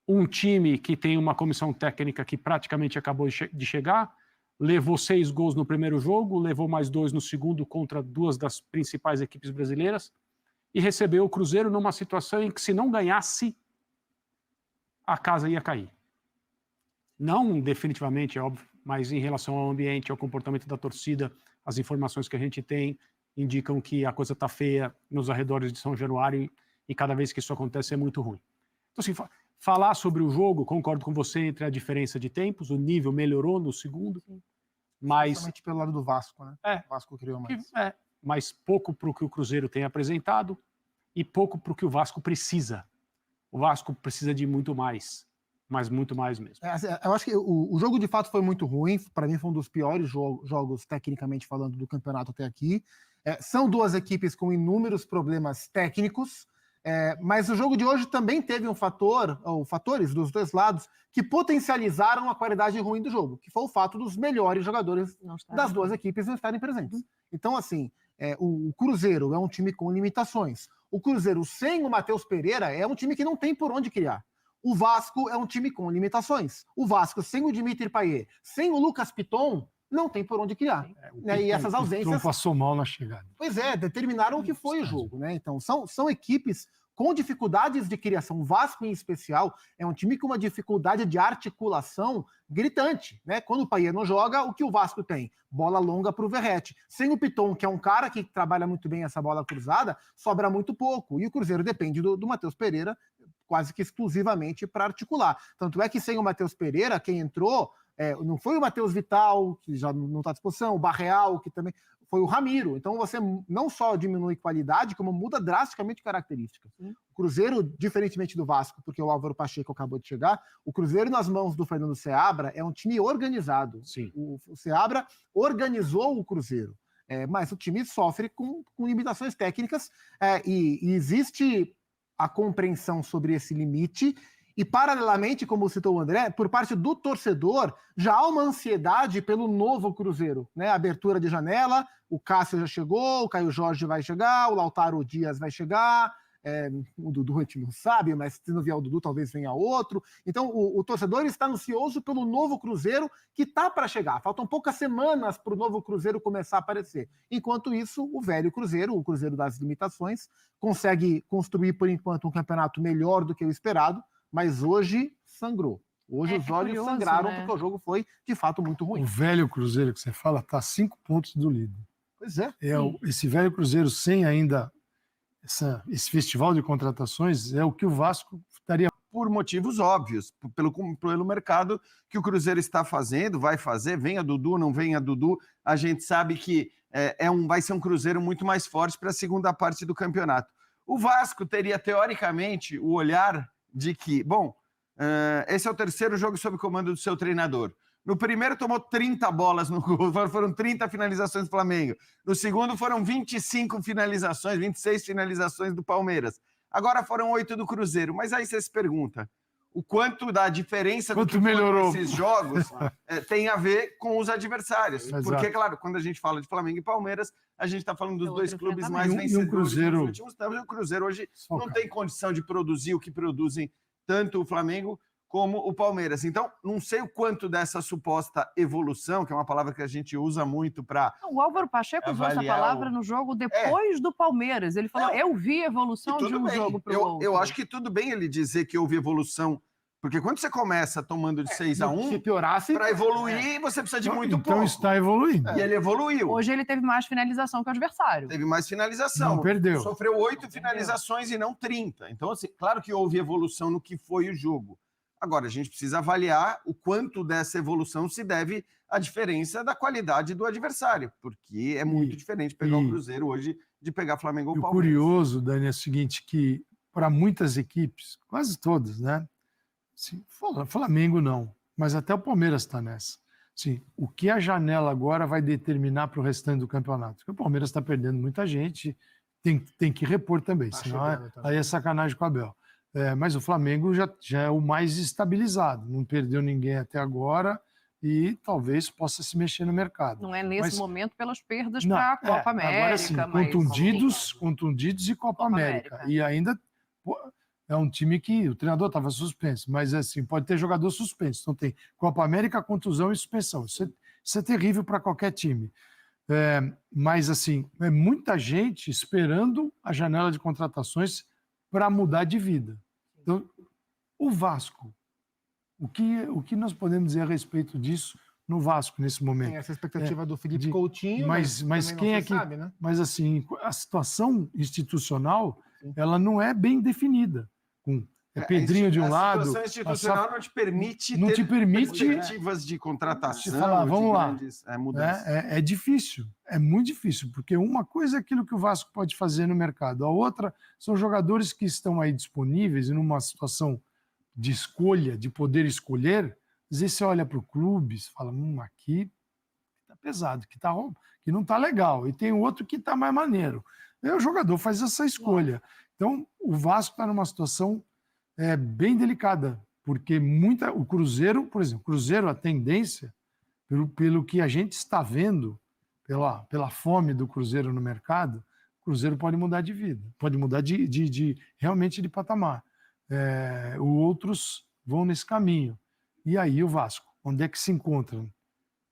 um time que tem uma comissão técnica que praticamente acabou de chegar, levou 6 gols no primeiro jogo, levou mais 2 no segundo contra 2 das principais equipes brasileiras e recebeu o Cruzeiro numa situação em que, se não ganhasse, a casa ia cair. Não definitivamente, é óbvio, mas em relação ao ambiente, ao comportamento da torcida, as informações que a gente tem indicam que a coisa está feia nos arredores de São Januário e cada vez que isso acontece é muito ruim. Então, assim, falar sobre o jogo, concordo com você entre a diferença de tempos, o nível melhorou no segundo, mas... Principalmente pelo lado do Vasco, né? O Vasco criou mais. Mas pouco para o que o Cruzeiro tem apresentado e pouco para o que o Vasco precisa. O Vasco precisa de muito mais, mas muito mais mesmo. Eu acho que o jogo de fato foi muito ruim, para mim foi um dos piores jogos tecnicamente falando do campeonato até aqui. São duas equipes com inúmeros problemas técnicos, mas o jogo de hoje também teve fatores dos dois lados que potencializaram a qualidade ruim do jogo, que foi o fato dos melhores jogadores das duas equipes não estarem presentes. Então, assim, o Cruzeiro é um time com limitações. O Cruzeiro sem o Matheus Pereira é um time que não tem por onde criar. O Vasco é um time com limitações. O Vasco sem o Dimitri Payet, sem o Lucas Piton, não tem por onde criar. E essas ausências... Não passou mal na chegada. Pois é, determinaram o que foi o jogo, né? Então, são equipes com dificuldades de criação. O Vasco, em especial, é um time com uma dificuldade de articulação gritante, né? Quando o Payet não joga, o que o Vasco tem? Bola longa para o Verratti. Sem o Piton, que é um cara que trabalha muito bem essa bola cruzada, sobra muito pouco. E o Cruzeiro depende do Matheus Pereira quase que exclusivamente para articular. Tanto é que sem o Matheus Pereira, quem entrou... não foi o Matheus Vital, que já não está à disposição, o Barreal, que também... Foi o Ramiro. Então você não só diminui qualidade, como muda drasticamente características. O Cruzeiro, diferentemente do Vasco, porque o Álvaro Pacheco acabou de chegar, o Cruzeiro nas mãos do Fernando Seabra é um time organizado. Sim. O Seabra organizou o Cruzeiro. Mas o time sofre com limitações técnicas e existe a compreensão sobre esse limite. E, paralelamente, como citou o André, por parte do torcedor, já há uma ansiedade pelo novo Cruzeiro, né? Abertura de janela, o Cássio já chegou, o Caio Jorge vai chegar, o Lautaro Dias vai chegar, o Dudu a gente não sabe, mas se não vier o Dudu, talvez venha outro. Então, o torcedor está ansioso pelo novo Cruzeiro que está para chegar. Faltam poucas semanas para o novo Cruzeiro começar a aparecer. Enquanto isso, o velho Cruzeiro, o Cruzeiro das limitações, consegue construir, por enquanto, um campeonato melhor do que o esperado, mas hoje sangrou. Hoje os olhos curioso, sangraram, né? Porque o jogo foi, de fato, muito ruim. O velho Cruzeiro que você fala está a 5 pontos do líder. Pois é. Esse velho Cruzeiro sem ainda esse festival de contratações é o que o Vasco estaria... Por motivos óbvios, pelo mercado que o Cruzeiro está fazendo, vai fazer, venha Dudu, não venha Dudu, a gente sabe que vai ser um Cruzeiro muito mais forte para a segunda parte do campeonato. O Vasco teria, teoricamente, o olhar de que, esse é o terceiro jogo sob comando do seu treinador. No primeiro tomou 30 bolas no gol, foram 30 finalizações do Flamengo. No segundo foram 25 finalizações, 26 finalizações do Palmeiras. Agora foram 8 do Cruzeiro. Mas aí você se pergunta, o quanto da diferença do que melhorou esses jogos tem a ver com os adversários. Exato. Porque, claro, quando a gente fala de Flamengo e Palmeiras, a gente está falando dos dois clubes mais vencedores dos últimos tempos. O Cruzeiro hoje não tem condição de produzir o que produzem tanto o Flamengo como o Palmeiras. Então, não sei o quanto dessa suposta evolução, que é uma palavra que a gente usa muito para... O Álvaro Pacheco usou essa palavra no jogo depois do Palmeiras. Ele falou, eu vi evolução de um jogo para o outro. Eu acho que tudo bem ele dizer que houve evolução, porque quando você começa tomando de 6-1, para evoluir, você precisa de muito pouco. Então está evoluindo. E ele evoluiu. Hoje ele teve mais finalização que o adversário. Teve mais finalização. Não perdeu. Sofreu 8 finalizações e não 30. Então, assim, claro que houve evolução no que foi o jogo. Agora, a gente precisa avaliar o quanto dessa evolução se deve à diferença da qualidade do adversário, porque é muito diferente pegar o Cruzeiro hoje de pegar Flamengo ou Palmeiras. O curioso, Dani, é o seguinte, que para muitas equipes, quase todas, né? Assim, Flamengo não, mas até o Palmeiras está nessa. Assim, o que a janela agora vai determinar para o restante do campeonato? Porque o Palmeiras está perdendo muita gente, tem que repor também, senão aí é sacanagem com o Abel. Mas o Flamengo já é o mais estabilizado, não perdeu ninguém até agora e talvez possa se mexer no mercado. Não é nesse momento pelas perdas para a Copa América. Agora sim, contundidos e Copa América. E ainda é um time que o treinador estava suspenso, mas assim, pode ter jogador suspenso. Então tem Copa América, contusão e suspensão. Isso é terrível para qualquer time. Mas assim, é muita gente esperando a janela de contratações para mudar de vida. Então, o Vasco, o que nós podemos dizer a respeito disso no Vasco nesse momento? Tem essa expectativa do Felipe Coutinho, mas quem é que sabe, né? Mas assim, a situação institucional, ela não é bem definida. Pedrinho de um lado, a situação institucional não te permite não te permite perspectivas de contratação, falar, vamos lá. grandes mudanças. É difícil, é muito difícil, porque uma coisa é aquilo que o Vasco pode fazer no mercado, a outra são jogadores que estão aí disponíveis e numa situação de escolha, de poder escolher. Às vezes você olha para o clube e fala, aqui tá pesado, que não tá legal, e tem outro que tá mais maneiro. Aí o jogador faz essa escolha. Então, o Vasco está numa situação bem delicada, porque o Cruzeiro, por exemplo, a tendência, pelo que a gente está vendo, pela fome do Cruzeiro no mercado, o Cruzeiro pode mudar de vida, pode mudar realmente de patamar. Outros vão nesse caminho. E aí o Vasco, onde é que se encontra,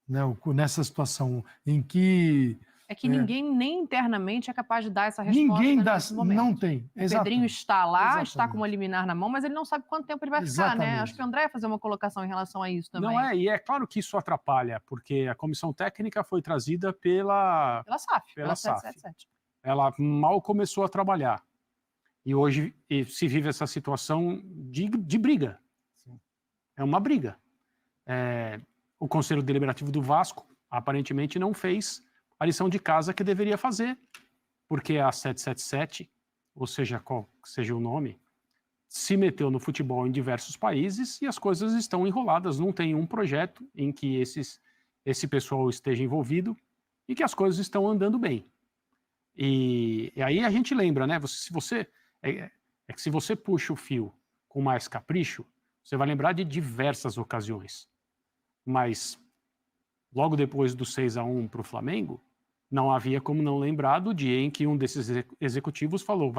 né, nessa situação em que... É que ninguém nem internamente é capaz de dar essa resposta nesse momento. Não tem. O Pedrinho está lá, Exatamente. está com uma liminar na mão, mas ele não sabe quanto tempo ele vai ficar, né? Acho que o André vai fazer uma colocação em relação a isso também. Não e é claro que isso atrapalha, porque a comissão técnica foi trazida pela SAF, pela SAF. 777. Ela mal começou a trabalhar. E hoje se vive essa situação de briga. Sim. É uma briga. O Conselho Deliberativo do Vasco aparentemente não fez a lição de casa que deveria fazer, porque a 777, ou seja, qual seja o nome, se meteu no futebol em diversos países e as coisas estão enroladas. Não tem um projeto em que esse pessoal esteja envolvido e que as coisas estão andando bem. E aí a gente lembra, né? Se você puxa o fio com mais capricho, você vai lembrar de diversas ocasiões. Mas logo depois do 6-1 para o Flamengo, não havia como não lembrar do dia em que um desses executivos falou,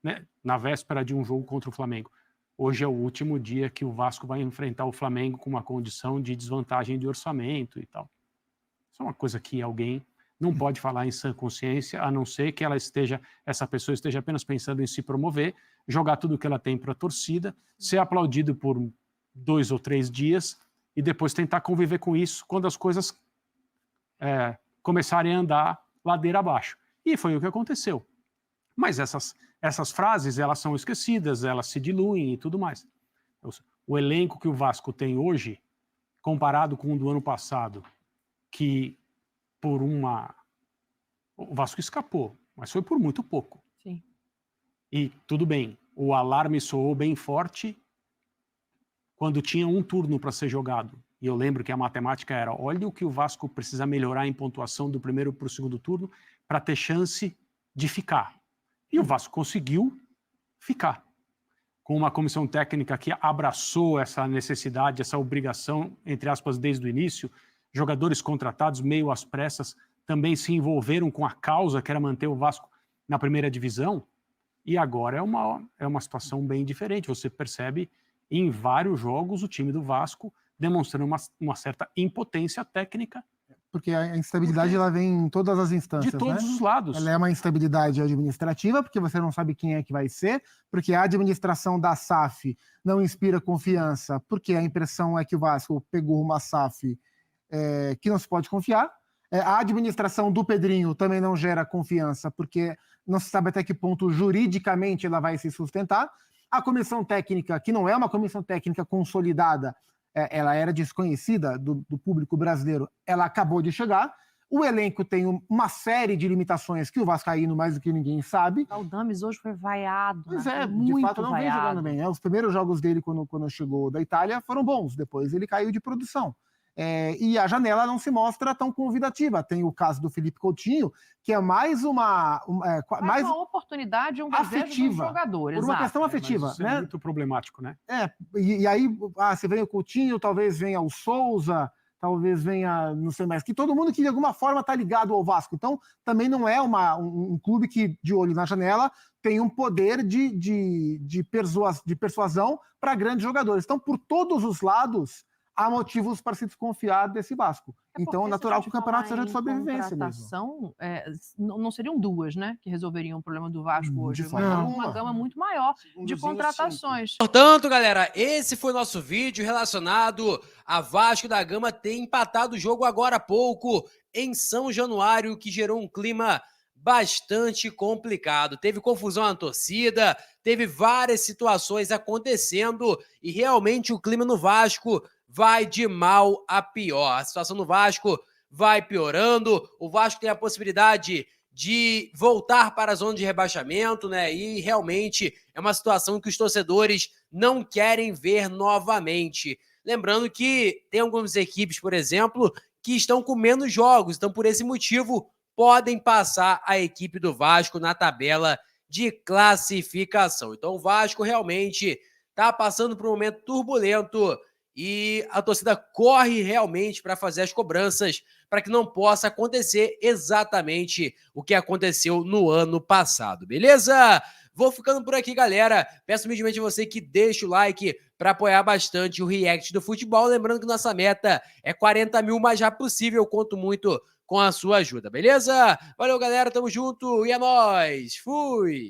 né, na véspera de um jogo contra o Flamengo, hoje é o último dia que o Vasco vai enfrentar o Flamengo com uma condição de desvantagem de orçamento e tal. Isso é uma coisa que alguém não pode falar em sã consciência, a não ser que essa pessoa esteja apenas pensando em se promover, jogar tudo que ela tem para a torcida, ser aplaudido por 2 ou 3 dias e depois tentar conviver com isso quando as coisas começarem a andar ladeira abaixo. E foi o que aconteceu. Mas essas frases, elas são esquecidas, elas se diluem e tudo mais. O elenco que o Vasco tem hoje, comparado com o do ano passado, que o Vasco escapou, mas foi por muito pouco. Sim. E tudo bem, o alarme soou bem forte quando tinha um turno para ser jogado. E eu lembro que a matemática era, olha o que o Vasco precisa melhorar em pontuação do primeiro para o segundo turno para ter chance de ficar. E o Vasco conseguiu ficar. Com uma comissão técnica que abraçou essa necessidade, essa obrigação, entre aspas, desde o início, jogadores contratados meio às pressas também se envolveram com a causa que era manter o Vasco na primeira divisão. E agora é uma situação bem diferente. Você percebe em vários jogos o time do Vasco demonstrando uma certa impotência técnica. Porque a instabilidade ela vem em todas as instâncias. De todos né? os lados. Ela é uma instabilidade administrativa, porque você não sabe quem é que vai ser, porque a administração da SAF não inspira confiança, porque a impressão é que o Vasco pegou uma SAF que não se pode confiar. A administração do Pedrinho também não gera confiança, porque não se sabe até que ponto juridicamente ela vai se sustentar. A comissão técnica, que não é uma comissão técnica consolidada, ela era desconhecida do público brasileiro, ela acabou de chegar. O elenco tem uma série de limitações que o vascaíno, mais do que ninguém, sabe. O Dames hoje foi vaiado. Pois muito de fato não vem vaiado. jogando bem. Os primeiros jogos dele, quando chegou da Itália, foram bons. Depois ele caiu de produção. E a janela não se mostra tão convidativa. Tem o caso do Felipe Coutinho, que é mais uma oportunidade, um desejo dos jogadores. Por uma questão afetiva. Isso é muito problemático, né? E aí, se vem o Coutinho, talvez venha o Souza, talvez venha, não sei mais, que todo mundo que de alguma forma está ligado ao Vasco. Então, também não é um clube que, de olho na janela, tem um poder de persuasão para grandes jogadores. Então, por todos os lados, há motivos para se desconfiar desse Vasco. Então, é natural que o campeonato seja de sobrevivência mesmo. Não seriam duas, né, que resolveriam o problema do Vasco hoje. De forma alguma. Uma gama muito maior de contratações. Portanto, galera, esse foi o nosso vídeo relacionado a Vasco da Gama ter empatado o jogo agora há pouco em São Januário, que gerou um clima bastante complicado. Teve confusão na torcida, teve várias situações acontecendo e realmente o clima no Vasco vai de mal a pior. A situação no Vasco vai piorando, o Vasco tem a possibilidade de voltar para a zona de rebaixamento, né? E realmente é uma situação que os torcedores não querem ver novamente. Lembrando que tem algumas equipes, por exemplo, que estão com menos jogos, então por esse motivo podem passar a equipe do Vasco na tabela de classificação. Então o Vasco realmente está passando por um momento turbulento e a torcida corre realmente para fazer as cobranças para que não possa acontecer exatamente o que aconteceu no ano passado, beleza? Vou ficando por aqui, galera. Peço humildemente a você que deixe o like para apoiar bastante o React do Futebol. Lembrando que nossa meta é 40 mil o mais rápido possível. Eu conto muito com a sua ajuda, beleza? Valeu, galera. Tamo junto e é nóis. Fui!